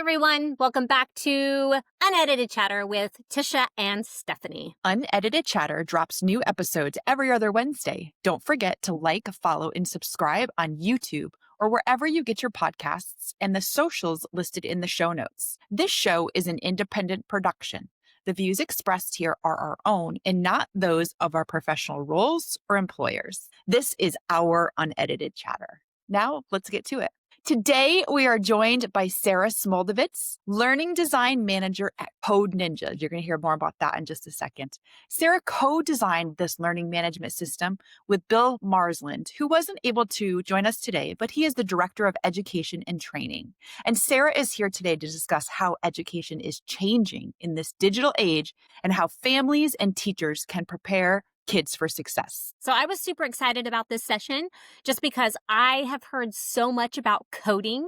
everyone. Welcome back to Unedited Chatter with Tisha and Stephanie. Unedited Chatter drops new episodes every other Wednesday. Don't forget to like, follow, and subscribe on YouTube or wherever you get your podcasts and the socials listed in the show notes. This show is an independent production. The views expressed here are our own and not those of our professional roles or employers. This is our Unedited Chatter. Now, let's get to it. Today, we are joined by Sara Smolevitz, Learning Design Manager at Code Ninjas. You're going to hear more about that in just a second. Sara co-designed this learning management system with Bill Marsland, who wasn't able to join us today, but he is the Director of Education and Training. And Sara is here today to discuss how education is changing in this digital age and how families and teachers can prepare kids for success. So I was super excited about this session just because I have heard so much about coding.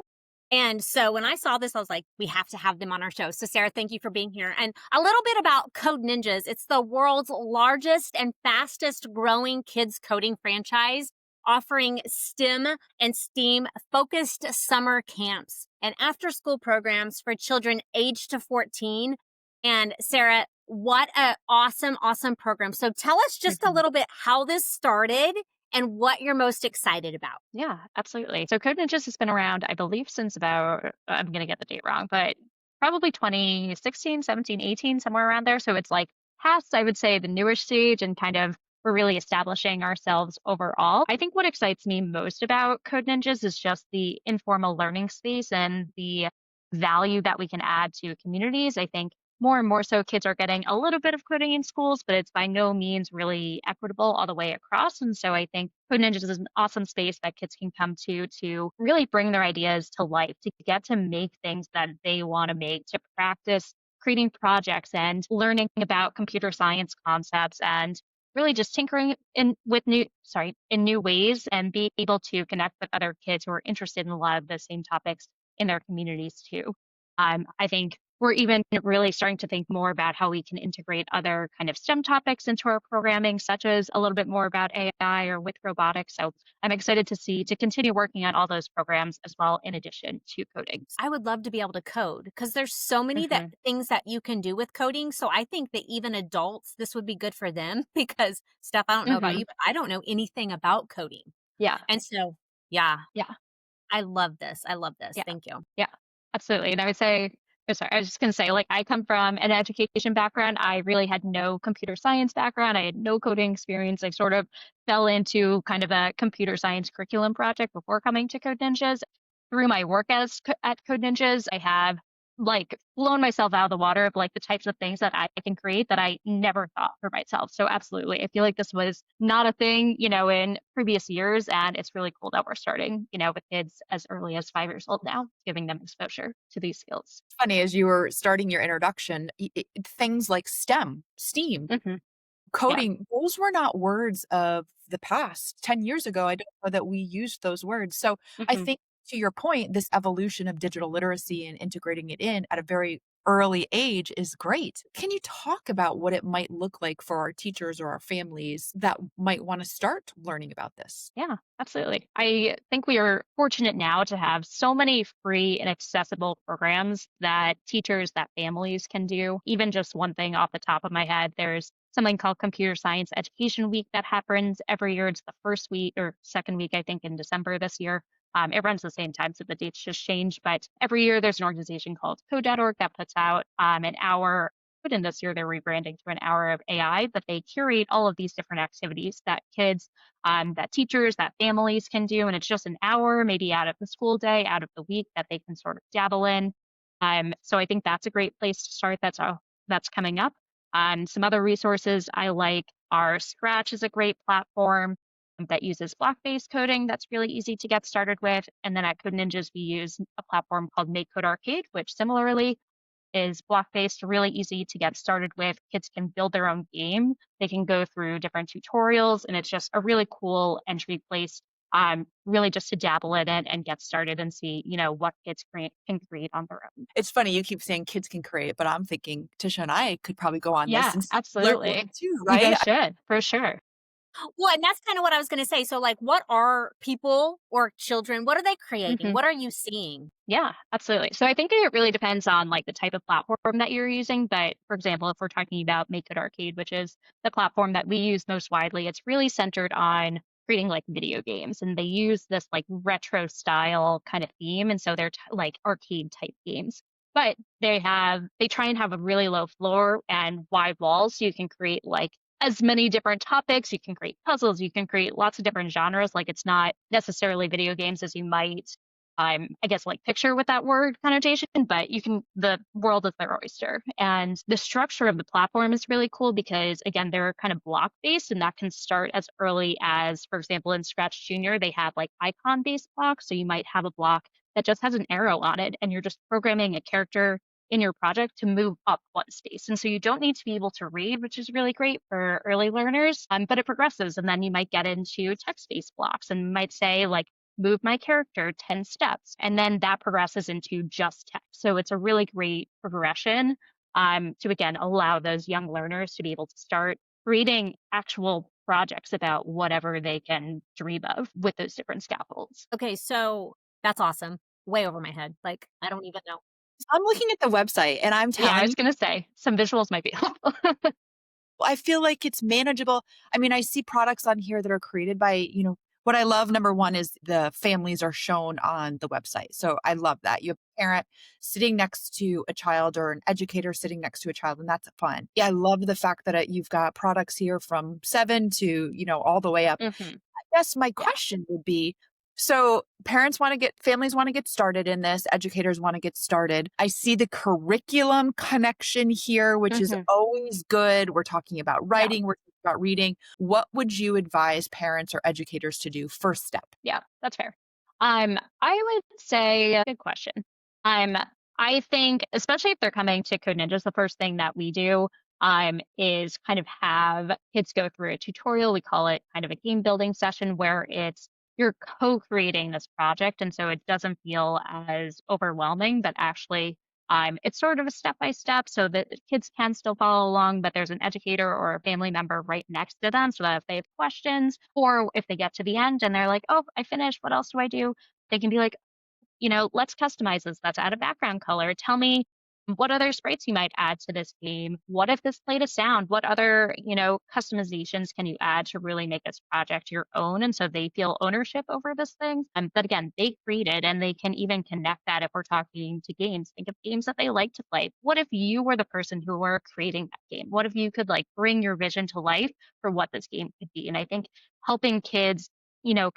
And so when I saw this, I was like, we have to have them on our show. So Sara, thank you for being here. And a little bit about Code Ninjas. It's the world's largest and fastest growing kids coding franchise, offering STEM and STEAM focused summer camps and after school programs for children aged to 14. And Sara, what an awesome program. So tell us just a little bit how this started and what you're most excited about. Yeah, absolutely. So Code Ninjas has been around, I believe, since about, I'm going to get the date wrong, but probably 2016, 17, 18, somewhere around there. So it's like past, I would say, the newish stage and kind of we're really establishing ourselves overall. I think what excites me most about Code Ninjas is just the informal learning space and the value that we can add to communities. I think more and more so kids are getting a little bit of coding in schools, but it's by no means really equitable all the way across. And so I think Code Ninjas is an awesome space that kids can come to really bring their ideas to life, to get to make things that they want to make, to practice creating projects and learning about computer science concepts and really just tinkering in new ways and be able to connect with other kids who are interested in a lot of the same topics in their communities too. I think we're even really starting to think more about how we can integrate other kind of STEM topics into our programming, such as a little bit more about AI or with robotics. So I'm excited to continue working on all those programs as well, in addition to coding. I would love to be able to code because there's so many things that you can do with coding. So I think that even adults, this would be good for them because Steph, I don't know about you, but I don't know anything about coding. Yeah. And so, yeah. Yeah. I love this. Yeah. Thank you. Yeah, absolutely. And I was just going to say, like, I come from an education background. I really had no computer science background. I had no coding experience. I sort of fell into kind of a computer science curriculum project before coming to Code Ninjas. Through my work at Code Ninjas, I have like blown myself out of the water of like the types of things that I can create that I never thought for myself. So absolutely. I feel like this was not a thing, in previous years. And it's really cool that we're starting, with kids as early as 5 years old now, giving them exposure to these skills. It's funny, as you were starting your introduction, things like STEM, STEAM, coding, those were not words of the past. 10 years ago, I don't know that we used those words. So I think, to your point, this evolution of digital literacy and integrating it in at a very early age is great. Can you talk about what it might look like for our teachers or our families that might want to start learning about this? Yeah, absolutely. I think we are fortunate now to have so many free and accessible programs that teachers, that families can do. Even just one thing off the top of my head, there's something called Computer Science Education Week that happens every year. It's the first week or second week, I think, in December this year. It runs the same time, so the dates just change. But every year there's an organization called code.org that puts out an hour. But in this year, they're rebranding to an hour of AI, but they curate all of these different activities that kids, that teachers, that families can do. And it's just an hour, maybe out of the school day, out of the week that they can sort of dabble in. So I think that's a great place to start. That's coming up. Some other resources I like are Scratch is a great platform that uses block-based coding that's really easy to get started with. And then at Code Ninjas, we use a platform called Make Code Arcade, which similarly is block-based, really easy to get started with. Kids can build their own game. They can go through different tutorials, and it's just a really cool entry place, really just to dabble in it and get started and see, what kids can create on their own. It's funny, you keep saying kids can create, but I'm thinking Tisha and I could probably go on this and absolutely learn too, right? You guys should, for sure. Well, and that's kind of what I was going to say. So, like, what are people or children, what are they creating? Mhm. What are you seeing? Yeah, absolutely. So I think it really depends on like the type of platform that you're using. But for example, if we're talking about Make It Arcade, which is the platform that we use most widely, it's really centered on creating like video games. And they use this like retro style kind of theme. And so they're like arcade type games. But they try and have a really low floor and wide walls. So you can create like as many different topics. You can create puzzles. You can create lots of different genres. Like it's not necessarily video games as you might I guess like picture with that word connotation, but the world is their oyster. And the structure of the platform is really cool because again, they're kind of block based and that can start as early as, for example, in Scratch Junior, they have like icon based blocks. So you might have a block that just has an arrow on it and you're just programming a character in your project to move up one space. And so you don't need to be able to read, which is really great for early learners, but it progresses. And then you might get into text-based blocks and might say like, move my character 10 steps. And then that progresses into just text. So it's a really great progression to, again, allow those young learners to be able to start creating actual projects about whatever they can dream of with those different scaffolds. Okay, so that's awesome. Way over my head. Like, I don't even know. I'm looking at the website and I'm Yeah, I telling was going to say some visuals might be helpful. I feel like it's manageable. I mean, I see products on here that are created by, what I love, number one, is the families are shown on the website. So I love that. You have a parent sitting next to a child or an educator sitting next to a child, and that's fun. Yeah, I love the fact that you've got products here from 7 to, all the way up. Hmm. Guess my Yeah. question would be, so families want to get started in this, educators want to get started. I see the curriculum connection here, which is Hmm. always good. We're talking about Yeah. writing, we're talking about reading. What would you advise parents or educators to do first step? Yeah, that's fair. I would say good question. Um, I think especially if they're coming to Code Ninjas, the first thing that we do is kind of have kids go through a tutorial. We call it kind of a game building session where it's you're co-creating this project, and so it doesn't feel as overwhelming, but actually it's sort of a step by step so that the kids can still follow along, but there's an educator or a family member right next to them so that if they have questions or if they get to the end and they're like, oh, I finished, what else do I do? They can be like, let's customize this. Let's add a background color. Tell me what other sprites you might add to this game. What if this played a sound? What other, customizations can you add to really make this project your own? And so they feel ownership over this thing. But again, they create it and they can even connect that if we're talking to games. Think of games that they like to play. What if you were the person who were creating that game? What if you could like bring your vision to life for what this game could be? And I think helping kids,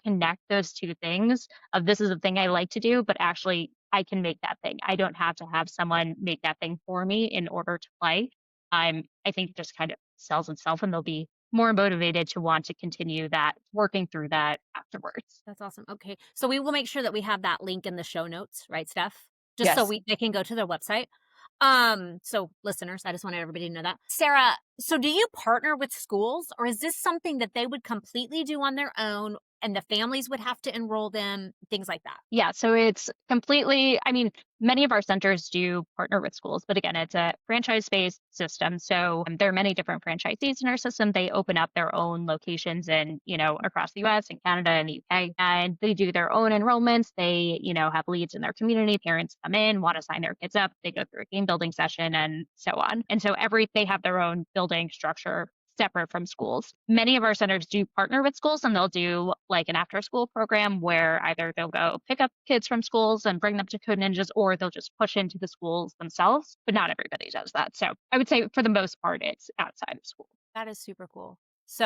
connect those two things of this is a thing I like to do, but actually I can make that thing. I don't have to have someone make that thing for me in order to play. I think it just kind of sells itself and they'll be more motivated to want to continue that working through that afterwards. That's awesome. Okay. So we will make sure that we have that link in the show notes, right, Steph? Just so Yes. they can go to their website. So listeners, I just wanted everybody to know that. Sarah, so do you partner with schools or is this something that they would completely do on their own and the families would have to enroll them, things like that? Yeah, so it's completely, I mean, many of our centers do partner with schools, but again, it's a franchise-based system. So there are many different franchisees in our system. They open up their own locations in, across the US and Canada and the UK, and they do their own enrollments. They, have leads in their community. Parents come in, want to sign their kids up. They go through a game building session and so on. And so they have their own building structure separate from schools. Many of our centers do partner with schools and they'll do like an after school program where either they'll go pick up kids from schools and bring them to Code Ninjas or they'll just push into the schools themselves. But not everybody does that. So I would say for the most part, it's outside of school. That is super cool. Yeah.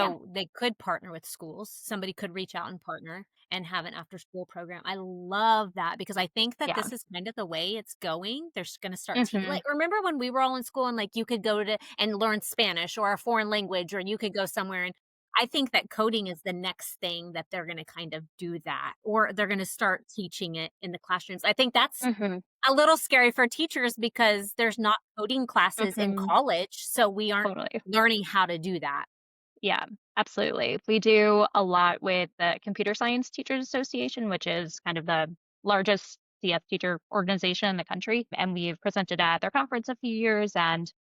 So they could partner with schools. Somebody could reach out and partner and have an after school program. I love that because I think that Yeah. this is kind of the way it's going. They're going to start to Hmm. like remember when we were all in school and like you could go to and learn Spanish or a foreign language or you could go somewhere and I think that coding is the next thing that they're going to kind of do that or they're going to start teaching it in the classrooms. I think that's Hmm. a little scary for teachers because there's not coding classes in Hmm. college, so we aren't Totally. learning how to do that. Yeah, absolutely. We do a lot with the Computer Science Teachers Association, which is kind of the largest CS teacher organization in the country. And we've presented at their conference a few years. And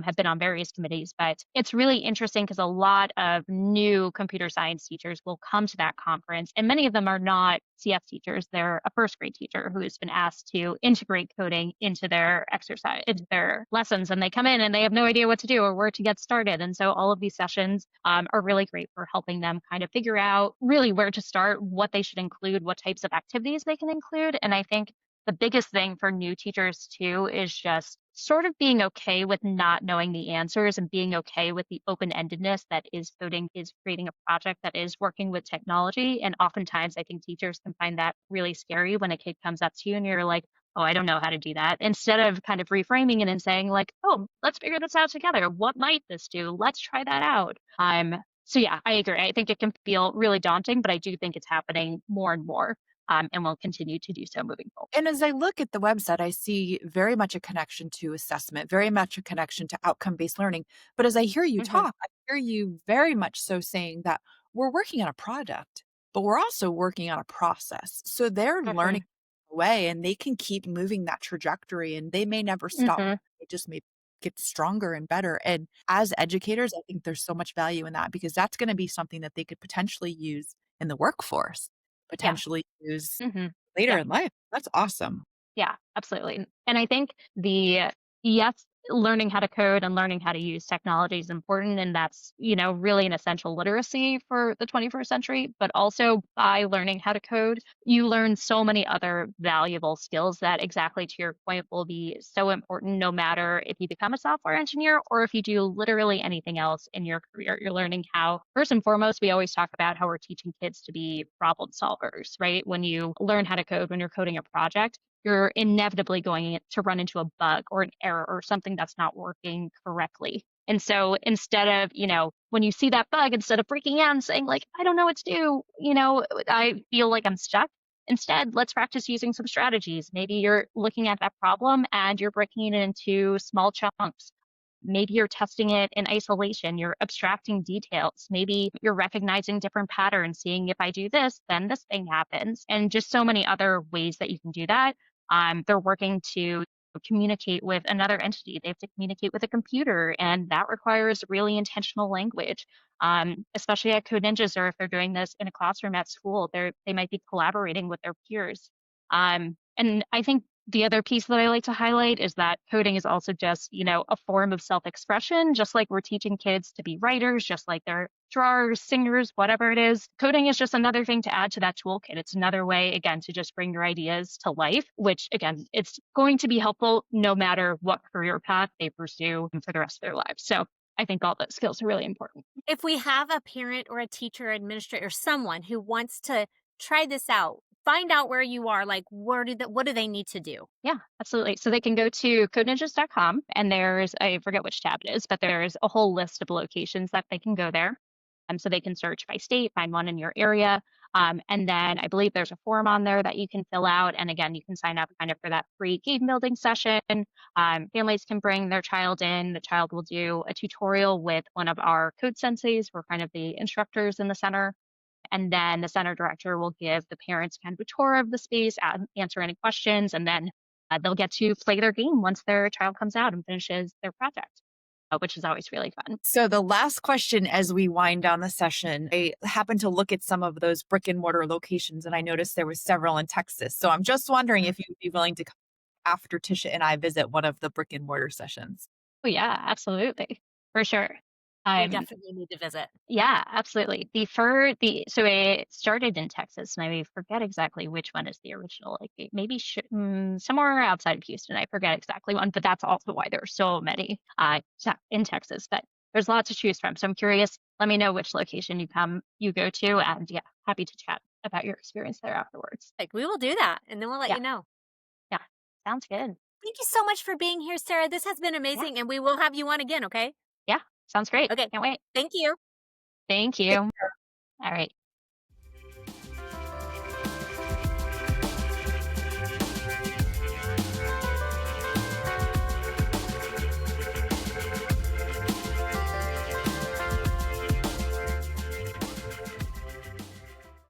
have been on various committees, but it's really interesting because a lot of new computer science teachers will come to that conference, and many of them are not CS teachers. They're a first grade teacher who has been asked to integrate coding into their exercise, into their lessons, and they come in and they have no idea what to do or where to get started. And so all of these sessions are really great for helping them kind of figure out really where to start, what they should include, what types of activities they can include. And I think the biggest thing for new teachers too is just sort of being okay with not knowing the answers and being okay with the open-endedness that is coding, is creating a project that is working with technology. And oftentimes I think teachers can find that really scary when a kid comes up to you and you're like, oh, I don't know how to do that. Instead of kind of reframing it and saying like, oh, let's figure this out together. What might this do? Let's try that out. So yeah, I agree. I think it can feel really daunting, but I do think it's happening more and more, and will continue to do so moving forward. And as I look at the website, I see very much a connection to assessment, very much a connection to outcome based learning. But as I hear you Hmm. talk, I hear you very much so saying that we're working on a product, but we're also working on a process. So they're Hmm. learning away and they can keep moving that trajectory and they may never stop. Hmm. It just may get stronger and better. And as educators, I think there's so much value in that because that's going to be something that they could potentially use in the workforce, Yeah. potentially use Hmm. later Yeah. in life. That's awesome. Yeah, absolutely. And I think yes, learning how to code and learning how to use technology is important. And that's, really an essential literacy for the 21st century. But also by learning how to code, you learn so many other valuable skills that, exactly to your point, will be so important no matter if you become a software engineer or if you do literally anything else in your career. You're learning how, first and foremost, we always talk about how we're teaching kids to be problem solvers, right? When you learn how to code, when you're coding a project, you're inevitably going to run into a bug or an error or something that's not working correctly. And so instead of, when you see that bug, instead of freaking out and saying, like, I don't know what to do, I feel like I'm stuck. Instead, let's practice using some strategies. Maybe you're looking at that problem and you're breaking it into small chunks. Maybe you're testing it in isolation, you're abstracting details. Maybe you're recognizing different patterns, seeing if I do this, then this thing happens, and just so many other ways that you can do that. They're working to communicate with another entity. They have to communicate with a computer, and that requires really intentional language. Especially at Code Ninjas, or if they're doing this in a classroom at school, they might be collaborating with their peers. And I think the other piece that I like to highlight is that coding is also just, a form of self-expression, just like we're teaching kids to be writers, just like they're drawers, singers, whatever it is. Coding is just another thing to add to that toolkit. It's another way, again, to just bring your ideas to life, which, again, it's going to be helpful no matter what career path they pursue for the rest of their lives. So I think all those skills are really important. If we have a parent or a teacher, administrator, someone who wants to try this out, find out where you are, like what do they need to do? Yeah, absolutely. So they can go to codeninjas.com, and there's, I forget which tab it is, but there's a whole list of locations that they can go there. So they can search by state, find one in your area. And then I believe there's a form on there that you can fill out. And again, you can sign up kind of for that free game building session. Families can bring their child in. The child will do a tutorial with one of our code senseis. We're kind of the instructors in the center. And then the center director will give the parents kind of a tour of the space, answer any questions, and then they'll get to play their game once their child comes out and finishes their project, which is always really fun. So the last question as we wind down the session, I happened to look at some of those brick and mortar locations and I noticed there were several in Texas. So I'm just wondering if you'd be willing to come after Tisha and I visit one of the brick and mortar sessions. Oh yeah, absolutely, for sure. We Um, definitely need to visit. yeah, absolutely. So it started in Texas, and I forget exactly which one is the original. Like maybe somewhere outside of Houston. I forget exactly one, but that's also why there are so many in Texas. But there's lots to choose from. So I'm curious. Let me know which location you go to, and yeah, happy to chat about your experience there afterwards. Like we will do that and then we'll let Yeah, you know. yeah, sounds good. Thank you so much for being here, Sarah. This has been Yeah, amazing and we will have you on again, okay? yeah, sounds great. Okay. Can't wait. Thank you. Thank you. All right.